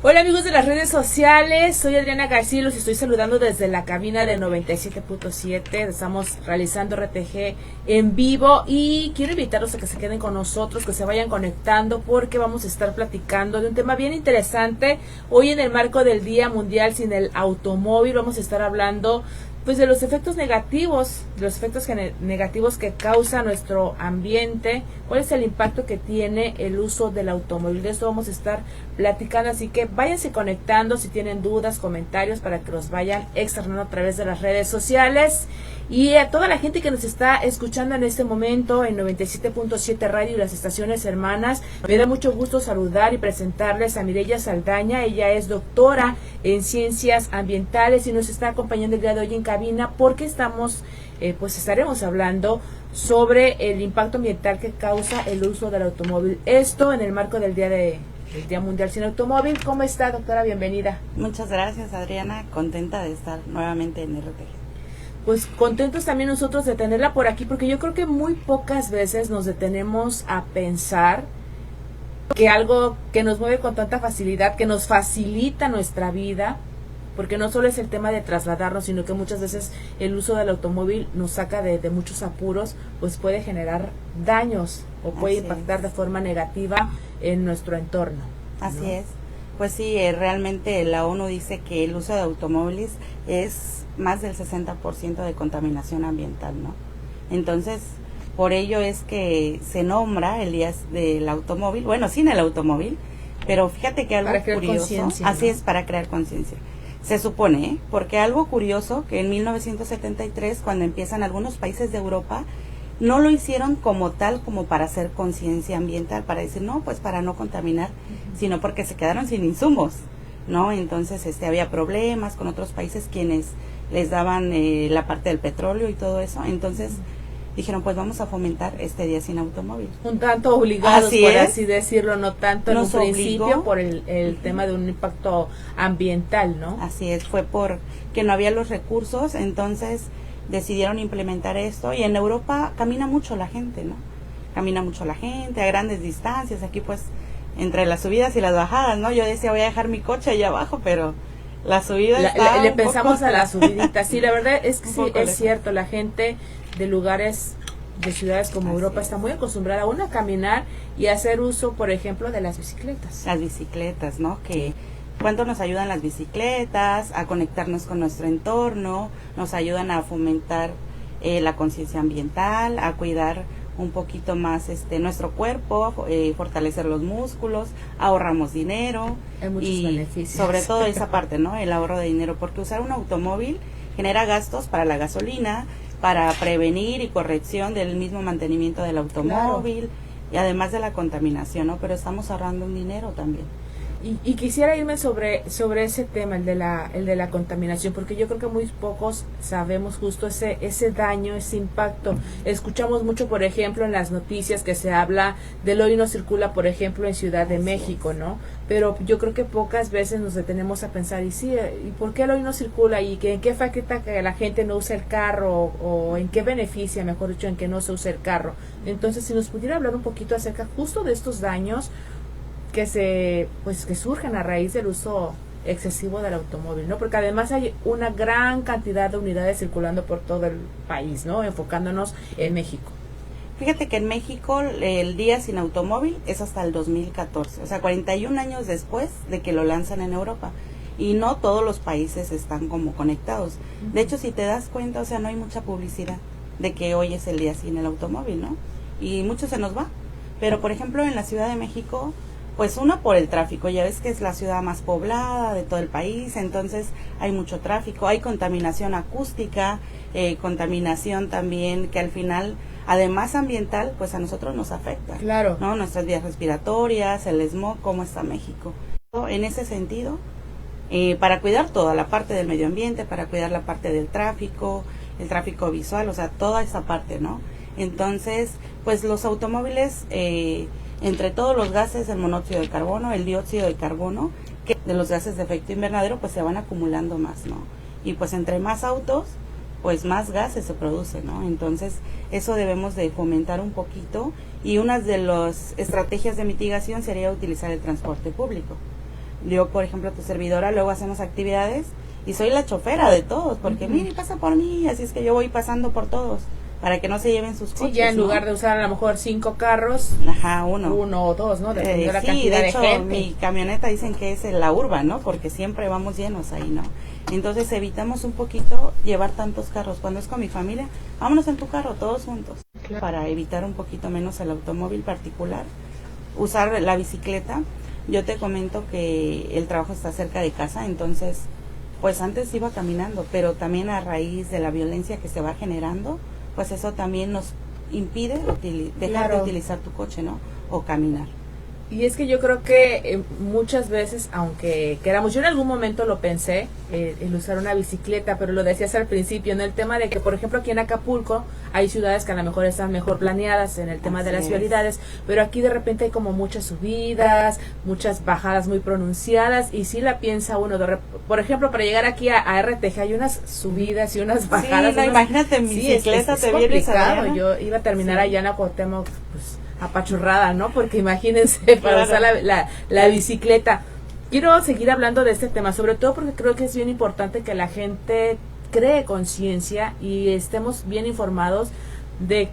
Hola amigos de las redes sociales, soy Adriana García y los estoy saludando desde la cabina de 97.7. Estamos realizando RTG en vivo y quiero invitarlos a que se queden con nosotros, que se vayan conectando porque vamos a estar platicando de un tema bien interesante. Hoy en el marco del Día Mundial sin el Automóvil vamos a estar hablando pues de los efectos negativos, negativos que causa nuestro ambiente, cuál es el impacto que tiene el uso del automóvil. De esto vamos a estar platicando, así que váyanse conectando si tienen dudas, comentarios, para que los vayan externando a través de las redes sociales. Y a toda la gente que nos está escuchando en este momento en 97.7 Radio y las estaciones hermanas, me da mucho gusto saludar y presentarles a Mireya Saldaña. Ella es doctora en ciencias ambientales y nos está acompañando el día de hoy en cabina porque estaremos hablando sobre el impacto ambiental que causa el uso del automóvil. Esto en el marco del Día Mundial sin Automóvil. ¿Cómo está, doctora? Bienvenida. Muchas gracias, Adriana. Contenta de estar nuevamente en RTG. Pues contentos también nosotros de tenerla por aquí, porque yo creo que muy pocas veces nos detenemos a pensar que algo que nos mueve con tanta facilidad, que nos facilita nuestra vida, porque no solo es el tema de trasladarnos, sino que muchas veces el uso del automóvil nos saca de muchos apuros, pues puede generar daños o puede impactar de forma negativa en nuestro entorno, ¿no? Así es. Pues sí, realmente la ONU dice que el uso de automóviles es más del 60% de contaminación ambiental, ¿no? Entonces, por ello es que se nombra el Día del Automóvil, bueno, sin el automóvil, pero fíjate que algo curioso, así es, para crear conciencia. Se supone, porque algo curioso, que en 1973, cuando empiezan algunos países de Europa, no lo hicieron como tal, como para hacer conciencia ambiental, para decir, no, pues para no contaminar, sino porque se quedaron sin insumos, ¿no? Entonces había problemas con otros países quienes les daban la parte del petróleo y todo eso. Entonces dijeron, pues vamos a fomentar este día sin automóvil. Un tanto obligados, así decirlo, no tanto en un principio por el tema de un impacto ambiental, ¿no? Así es, fue por que no había los recursos, entonces decidieron implementar esto. Y en Europa camina mucho la gente, ¿no? Camina mucho la gente a grandes distancias. Aquí pues entre las subidas y las bajadas, ¿no? Yo decía, voy a dejar mi coche allá abajo, pero la subida le pensamos a la subidita. Sí, la verdad es que sí, es cierto, la gente de lugares, de ciudades como Europa está muy acostumbrada aún a caminar y a hacer uso, por ejemplo, de las bicicletas. Las bicicletas, ¿no? Que cuánto nos ayudan las bicicletas a conectarnos con nuestro entorno, nos ayudan a fomentar la conciencia ambiental, a cuidar un poquito más nuestro cuerpo, fortalecer los músculos, ahorramos dinero. Hay muchos beneficios. Sobre todo esa parte, ¿no? El ahorro de dinero, porque usar un automóvil genera gastos para la gasolina, para prevenir y corrección del mismo mantenimiento del automóvil, claro, y además de la contaminación, ¿no? Pero estamos ahorrando un dinero también. Y quisiera irme sobre ese tema, el de la contaminación, porque yo creo que muy pocos sabemos justo ese daño, ese impacto. Escuchamos mucho, por ejemplo, en las noticias que se habla del hoy no circula, por ejemplo, en Ciudad de México, ¿no? Pero yo creo que pocas veces nos detenemos a pensar, ¿y por qué el hoy no circula? ¿Y en qué afecta que la gente no use el carro? ¿O en qué beneficia, mejor dicho, en que no se use el carro? Entonces, si nos pudiera hablar un poquito acerca justo de estos daños que surgen a raíz del uso excesivo del automóvil, ¿no? Porque además hay una gran cantidad de unidades circulando por todo el país, ¿no? Enfocándonos en México. Fíjate que en México el día sin automóvil es hasta el 2014, o sea, 41 años después de que lo lanzan en Europa. Y no todos los países están como conectados. De hecho, si te das cuenta, o sea, no hay mucha publicidad de que hoy es el día sin el automóvil, ¿no? Y mucho se nos va. Pero, por ejemplo, en la Ciudad de México, pues uno por el tráfico, ya ves que es la ciudad más poblada de todo el país, entonces hay mucho tráfico, hay contaminación acústica, contaminación también que al final, además ambiental, pues a nosotros nos afecta. Claro. ¿No? Nuestras vías respiratorias, el smog, cómo está México. En ese sentido, para cuidar toda la parte del medio ambiente, para cuidar la parte del tráfico, el tráfico visual, o sea, toda esa parte, ¿no? Entonces, pues los automóviles, entre todos los gases, el monóxido de carbono, el dióxido de carbono, que de los gases de efecto invernadero, pues se van acumulando más, ¿no? Y pues entre más autos, pues más gases se producen, ¿no? Entonces, eso debemos de fomentar un poquito, y una de las estrategias de mitigación sería utilizar el transporte público, Yo, por ejemplo, tu servidora, luego hacemos actividades y soy la chofera de todos, porque mire, pasa por mí, así es que yo voy pasando por todos, para que no se lleven sus coches. Sí, ya en ¿no? lugar de usar a lo mejor 5 carros, Ajá, uno o 2, ¿no? Dependiendo de la sí, cantidad de hecho, de gente. mi camioneta dicen que es la urban, ¿no? Porque siempre vamos llenos ahí, ¿no? Entonces evitamos un poquito llevar tantos carros. Cuando es con mi familia, vámonos en tu carro, todos juntos, Claro. para evitar un poquito menos el automóvil particular. Usar la bicicleta. Yo te comento que el trabajo está cerca de casa, entonces, pues antes iba caminando, pero también a raíz de la violencia que se va generando, pues eso también nos impide dejar de utilizar tu coche, ¿no? O caminar. Y es que yo creo que muchas veces, aunque queramos, yo en algún momento lo pensé, el usar una bicicleta, pero lo decías al principio, en el tema de que, por ejemplo, aquí en Acapulco hay ciudades que a lo mejor están mejor planeadas en el tema de las vialidades, pero aquí de repente hay como muchas subidas, muchas bajadas muy pronunciadas, y si la piensa uno, por ejemplo, para llegar aquí a RTG hay unas subidas y unas bajadas. Sí, no, imagínate en bicicleta, es te vienes complicado. Yo iba a terminar allá en Cuauhtémoc, pues, apachurrada, ¿no? Porque imagínense, para usar la bicicleta. Quiero seguir hablando de este tema, sobre todo porque creo que es bien importante que la gente cree conciencia y estemos bien informados de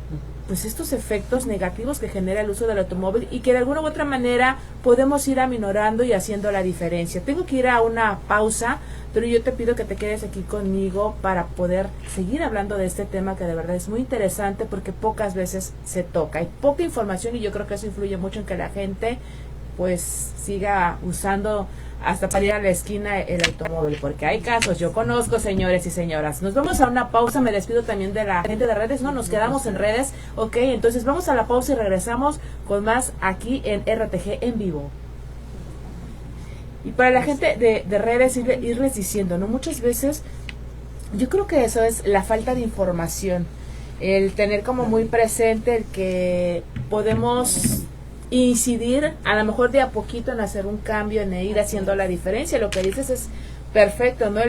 pues estos efectos negativos que genera el uso del automóvil y que de alguna u otra manera podemos ir aminorando y haciendo la diferencia. Tengo que ir a una pausa, pero yo te pido que te quedes aquí conmigo para poder seguir hablando de este tema que de verdad es muy interesante porque pocas veces se toca. Hay poca información y yo creo que eso influye mucho en que la gente pues siga usando hasta para ir a la esquina el automóvil, porque hay casos, yo conozco, señores y señoras. Nos vamos a una pausa, me despido también de la gente de redes, no, nos quedamos en redes, ok, entonces vamos a la pausa y regresamos con más aquí en RTG en vivo. Y para la gente de redes, irles diciendo, ¿no? Muchas veces, yo creo que eso es la falta de información, el tener como muy presente el que podemos incidir a lo mejor de a poquito en hacer un cambio, en ir haciendo la diferencia. Lo que dices es perfecto, ¿no?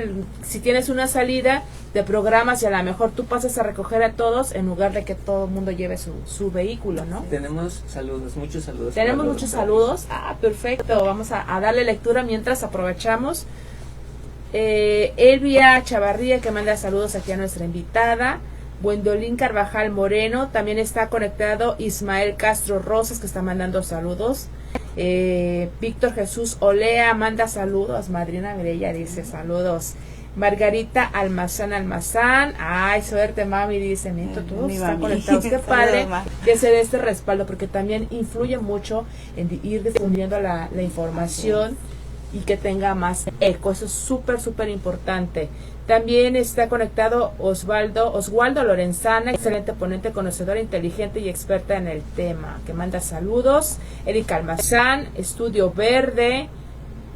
Si tienes una salida de programas y a lo mejor tú pasas a recoger a todos en lugar de que todo el mundo lleve su vehículo, ¿no? Tenemos saludos, muchos saludos. Tenemos muchos saludos. Ah, perfecto. Vamos a darle lectura mientras aprovechamos. Elvia Chavarría que manda saludos aquí a nuestra invitada. Gwendolyn Carvajal Moreno, también está conectado Ismael Castro Rosas que está mandando saludos. Víctor Jesús Olea manda saludos. Madrina Mireya dice saludos. Margarita Almazán, ay, suerte mami, dice, todos están conectados, qué padre que se dé este respaldo porque también influye mucho en ir difundiendo la información y que tenga más eco, eso es súper importante. También está conectado Oswaldo Lorenzana, excelente ponente, conocedora, inteligente y experta en el tema, que manda saludos. Erika Almazán, Estudio Verde,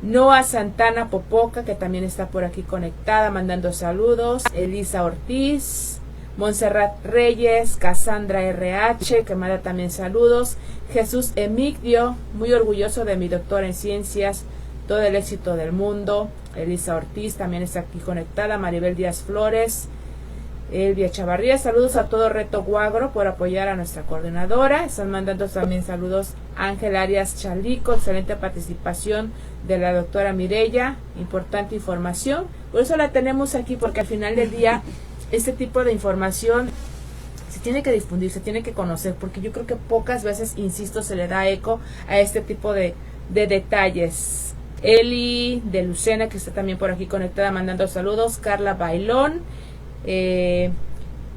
Noa Santana Popoca, que también está por aquí conectada, mandando saludos. Elisa Ortiz, Montserrat Reyes, Cassandra RH, que manda también saludos. Jesús Emigdio, muy orgulloso de mi doctora en ciencias, todo el éxito del mundo. Elisa Ortiz también está aquí conectada. Maribel Díaz Flores, Elvia Chavarría, saludos a todo Reto Guagro por apoyar a nuestra coordinadora. Están mandando también saludos Ángel Arias Chalico, excelente participación de la doctora Mireya, importante información. Por eso la tenemos aquí, porque al final del día este tipo de información se tiene que difundir, se tiene que conocer, porque yo creo que pocas veces, insisto, se le da eco a este tipo de detalles. Eli de Lucena, que está también por aquí conectada, mandando saludos. Carla Bailón,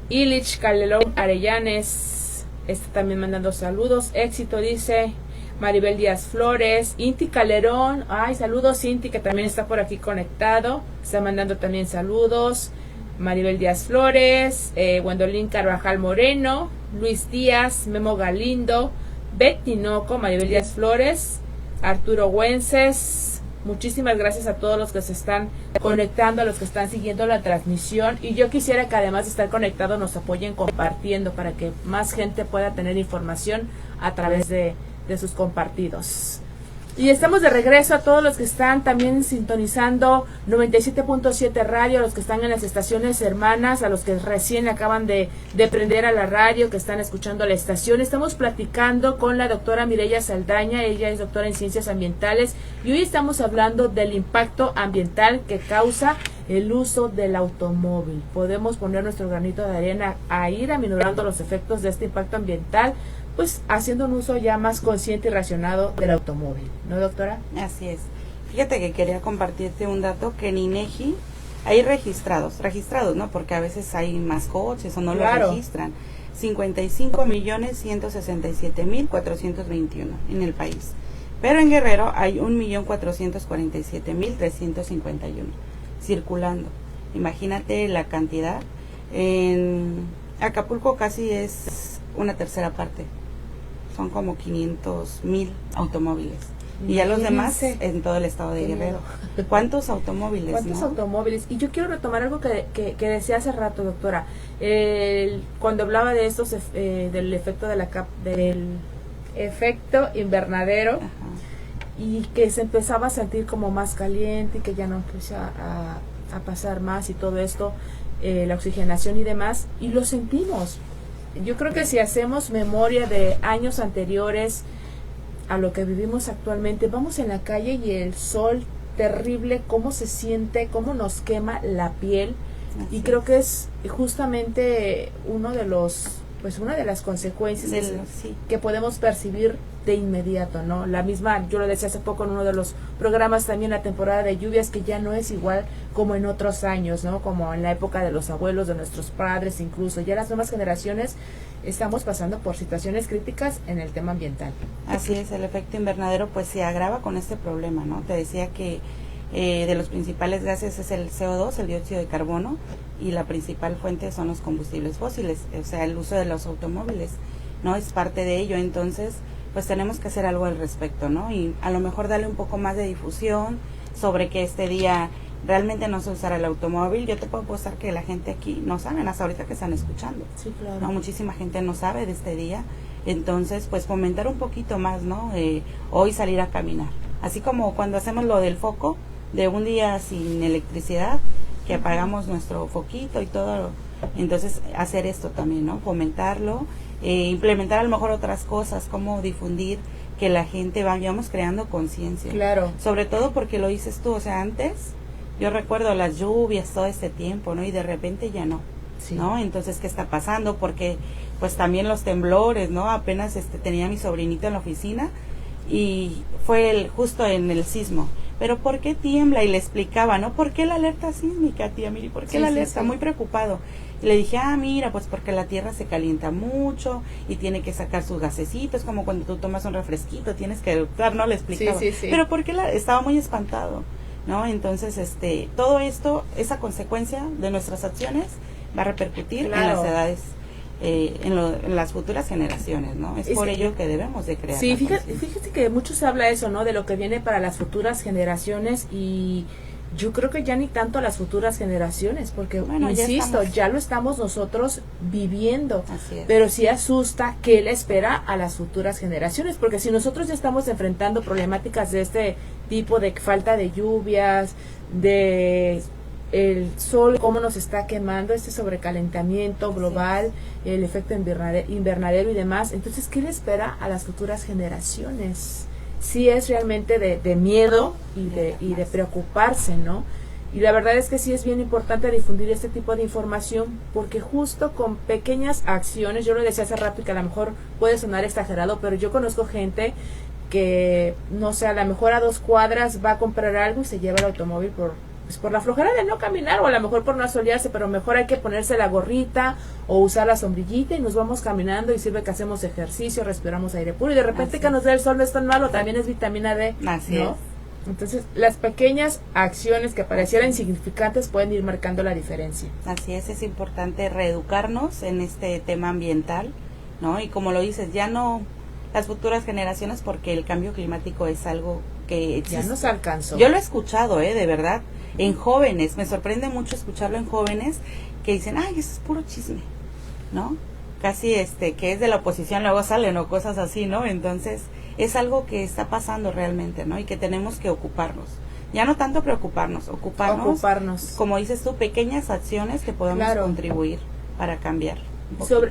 Ilich Calderón Arellanes está también mandando saludos. Éxito, dice Maribel Díaz Flores. Inti Calderón, ay, saludos Inti, que también está por aquí conectado, está mandando también saludos. Maribel Díaz Flores, Gwendolyn Carvajal Moreno, Luis Díaz, Memo Galindo, Betty Noco, Maribel Díaz Flores, Arturo Güences. Muchísimas gracias a todos los que se están conectando, a los que están siguiendo la transmisión, y yo quisiera que además de estar conectados nos apoyen compartiendo para que más gente pueda tener información a través de sus compartidos. Y estamos de regreso a todos los que están también sintonizando 97.7 radio, a los que están en las estaciones hermanas, a los que recién acaban de prender a la radio, que están escuchando la estación. Estamos platicando con la doctora Mireya Saldaña, ella es doctora en ciencias ambientales y hoy estamos hablando del impacto ambiental que causa el uso del automóvil. Podemos poner nuestro granito de arena a ir aminorando los efectos de este impacto ambiental, pues haciendo un uso ya más consciente y racionado del automóvil, ¿no, doctora? Así es. Fíjate que quería compartirte un dato que en INEGI hay registrados, ¿no? Porque a veces hay más coches o no Claro. lo registran. 55.167.421 en el país. Pero en Guerrero hay 1.447.351 circulando. Imagínate la cantidad. En Acapulco casi es una tercera parte. Son como 500,000 automóviles. Y ya los demás en todo el estado de Qué Guerrero. miedo. ¿Cuántos automóviles? ¿Cuántos no? automóviles? Y yo quiero retomar algo que decía hace rato, doctora. Cuando hablaba de estos, del efecto de del efecto invernadero, Ajá. y que se empezaba a sentir como más caliente y que ya no empezaba a pasar más y todo esto, la oxigenación y demás, y lo sentimos. Yo creo que si hacemos memoria de años anteriores a lo que vivimos actualmente, vamos en la calle y el sol terrible, cómo se siente, cómo nos quema la piel. Así Y creo que es justamente una de las consecuencias Sí. que podemos percibir de inmediato, ¿no? La misma, yo lo decía hace poco en uno de los programas también, la temporada de lluvias, que ya no es igual como en otros años, ¿no? Como en la época de los abuelos, de nuestros padres incluso. Ya las nuevas generaciones estamos pasando por situaciones críticas en el tema ambiental. Así es, el efecto invernadero pues se agrava con este problema, ¿no? Te decía que de los principales gases es el CO2, el dióxido de carbono, y la principal fuente son los combustibles fósiles, o sea, el uso de los automóviles, ¿no? Es parte de ello, entonces pues tenemos que hacer algo al respecto, ¿no? Y a lo mejor darle un poco más de difusión sobre que este día realmente no se usará el automóvil. Yo te puedo apostar que la gente aquí no saben, hasta ahorita que están escuchando. Sí, claro. No, muchísima gente no sabe de este día, entonces pues fomentar un poquito más, ¿no? Hoy salir a caminar, así como cuando hacemos lo del foco, de un día sin electricidad, que apagamos nuestro foquito y todo, entonces hacer esto también, ¿no? Fomentarlo, implementar a lo mejor otras cosas, como difundir, que la gente vayamos creando conciencia. Claro. Sobre todo porque lo dices tú, o sea, antes yo recuerdo las lluvias todo este tiempo, ¿no? Y de repente ya no, Sí. ¿no? Entonces, ¿qué está pasando? Porque pues también los temblores, ¿no? Apenas tenía mi sobrinito en la oficina y fue justo en el sismo. Pero ¿por qué tiembla? Y le explicaba, ¿no? ¿Por qué la alerta sísmica, tía Miri? ¿Por qué Sí, la sí, alerta? sí. Muy preocupado. Y le dije, mira, pues porque la tierra se calienta mucho y tiene que sacar sus gasecitos, como cuando tú tomas un refresquito, tienes que eructar, ¿no? Le explicaba. Sí, sí, sí. Pero ¿por qué estaba muy espantado, ¿no? Entonces, todo esto, esa consecuencia de nuestras acciones va a repercutir Claro. en las edades, en las futuras generaciones, ¿no? Es por ello que debemos de crear. Sí, la fíjate conciencia. que mucho se habla eso, ¿no? De lo que viene para las futuras generaciones, y yo creo que ya ni tanto a las futuras generaciones, porque, Bueno, insisto, ya lo estamos nosotros viviendo. Así es. Pero sí asusta qué le espera a las futuras generaciones, porque si nosotros ya estamos enfrentando problemáticas de este tipo, de falta de lluvias, de el sol, cómo nos está quemando, este sobrecalentamiento global, el efecto invernadero y demás, entonces, ¿qué le espera a las futuras generaciones? Sí es realmente de miedo y de preocuparse, ¿no? Y la verdad es que sí es bien importante difundir este tipo de información, porque justo con pequeñas acciones, yo lo decía hace rato y que a lo mejor puede sonar exagerado, pero yo conozco gente que, no sé, a lo mejor a 2 cuadras va a comprar algo y se lleva el automóvil por la flojera de no caminar, o a lo mejor por no asolearse, pero mejor hay que ponerse la gorrita o usar la sombrillita y nos vamos caminando, y sirve que hacemos ejercicio, respiramos aire puro, y de repente Así que es. nos dé el sol no es tan malo, también es vitamina D, Así ¿no? es. Entonces, las pequeñas acciones que parecieran insignificantes pueden ir marcando la diferencia. Así es importante reeducarnos en este tema ambiental, ¿no? Y como lo dices, ya no las futuras generaciones, porque el cambio climático es algo que existe. Ya nos alcanzó. Yo lo he escuchado, de verdad, en jóvenes, me sorprende mucho escucharlo en jóvenes que dicen, ay, eso es puro chisme, ¿no? Casi que es de la oposición, luego salen o cosas así, ¿no? Entonces, es algo que está pasando realmente, ¿no? Y que tenemos que ocuparnos. Ya no tanto preocuparnos, ocuparnos. Como dices tú, pequeñas acciones que podemos contribuir para cambiar.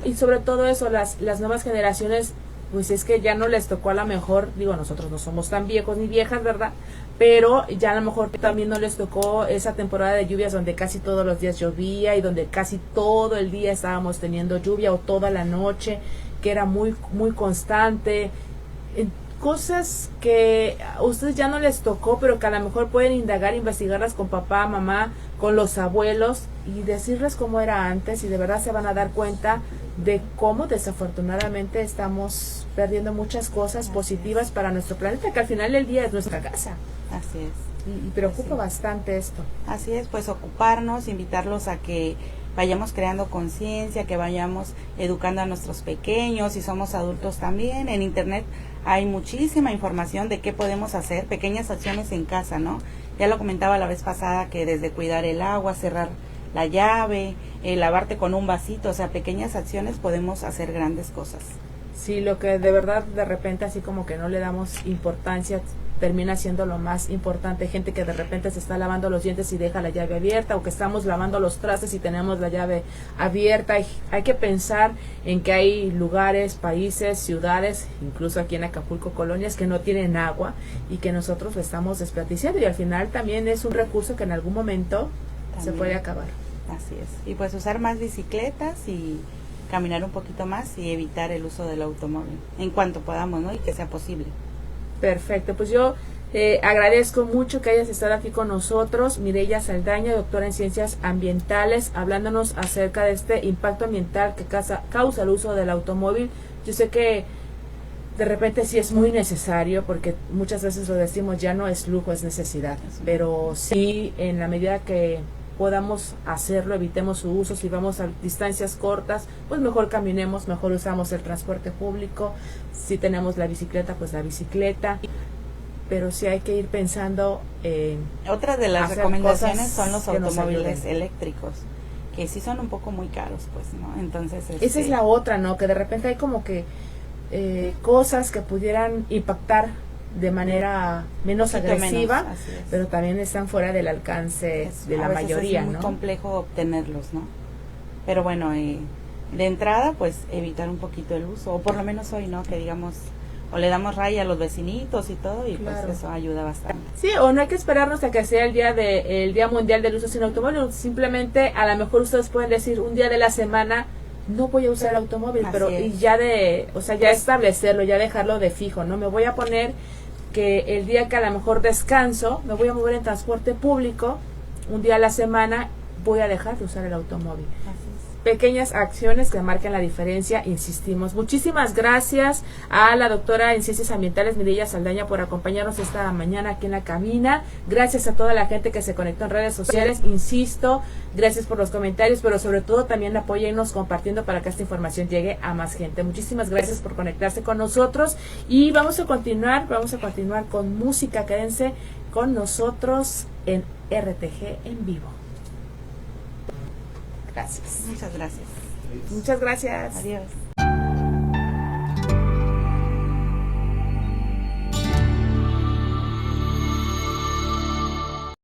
Y sobre todo eso, las nuevas generaciones, pues es que ya no les tocó a lo mejor, digo, nosotros no somos tan viejos ni viejas, ¿verdad? Pero ya a lo mejor también no les tocó esa temporada de lluvias donde casi todos los días llovía y donde casi todo el día estábamos teniendo lluvia o toda la noche, que era muy, muy constante. Cosas que a ustedes ya no les tocó, pero que a lo mejor pueden indagar, investigarlas con papá, mamá, con los abuelos y decirles cómo era antes, y de verdad se van a dar cuenta de cómo desafortunadamente estamos perdiendo muchas cosas positivas para nuestro planeta, que al final del día es nuestra casa. Así es. Y preocupa bastante esto. Así es, pues ocuparnos, invitarlos a que vayamos creando conciencia, que vayamos educando a nuestros pequeños, y somos adultos también. En internet hay muchísima información de qué podemos hacer, pequeñas acciones en casa, ¿no? Ya lo comentaba la vez pasada, que desde cuidar el agua, cerrar la llave, lavarte con un vasito, o sea, pequeñas acciones podemos hacer grandes cosas. Sí, lo que de verdad de repente así como que no le damos importancia termina siendo lo más importante. Gente que de repente se está lavando los dientes y deja la llave abierta, o que estamos lavando los trastes y tenemos la llave abierta. Hay que pensar en que hay lugares, países, ciudades, incluso aquí en Acapulco, colonias que no tienen agua y que nosotros lo estamos desperdiciando, y al final también es un recurso que en algún momento también se puede acabar. Así es. Y pues usar más bicicletas y caminar un poquito más y evitar el uso del automóvil en cuanto podamos, ¿no? Y que sea posible. Perfecto, pues yo agradezco mucho que hayas estado aquí con nosotros, Mireya Saldaña, doctora en Ciencias Ambientales, hablándonos acerca de este impacto ambiental que causa el uso del automóvil. Yo sé que de repente sí es muy necesario, porque muchas veces lo decimos, ya no es lujo, es necesidad, pero sí, en la medida que podamos hacerlo, evitemos su uso. Si vamos a distancias cortas, pues mejor caminemos, mejor usamos el transporte público. Si tenemos la bicicleta, pues la bicicleta. Pero sí hay que ir pensando en otra de las recomendaciones son los automóviles eléctricos, que sí son un poco muy caros, pues, ¿no? Entonces esa es la otra, ¿no? Que de repente hay como que cosas que pudieran impactar de manera menos agresiva, pero también están fuera del alcance de la mayoría, es muy complejo obtenerlos, ¿no? Pero bueno, de entrada, pues evitar un poquito el uso, o por lo menos hoy, ¿no? Que digamos, o le damos raya a los vecinitos y todo, y pues eso ayuda bastante. Sí, o no hay que esperarnos a que sea el día mundial del uso sin automóvil. Simplemente, a lo mejor ustedes pueden decir un día de la semana, no voy a usar el automóvil, pero y ya ya establecerlo, ya dejarlo de fijo, ¿no? Me voy a poner que el día que a lo mejor descanso, me voy a mover en transporte público, un día a la semana voy a dejar de usar el automóvil. Pequeñas acciones que marcan la diferencia, insistimos. Muchísimas gracias a la doctora en Ciencias Ambientales, Mireya Saldaña, por acompañarnos esta mañana aquí en la cabina. Gracias a toda la gente que se conectó en redes sociales, insisto, gracias por los comentarios, pero sobre todo también apóyennos compartiendo para que esta información llegue a más gente. Muchísimas gracias por conectarse con nosotros, y vamos a continuar con música. Quédense con nosotros en RTG en vivo. Gracias. Muchas gracias. Muchas gracias. Adiós.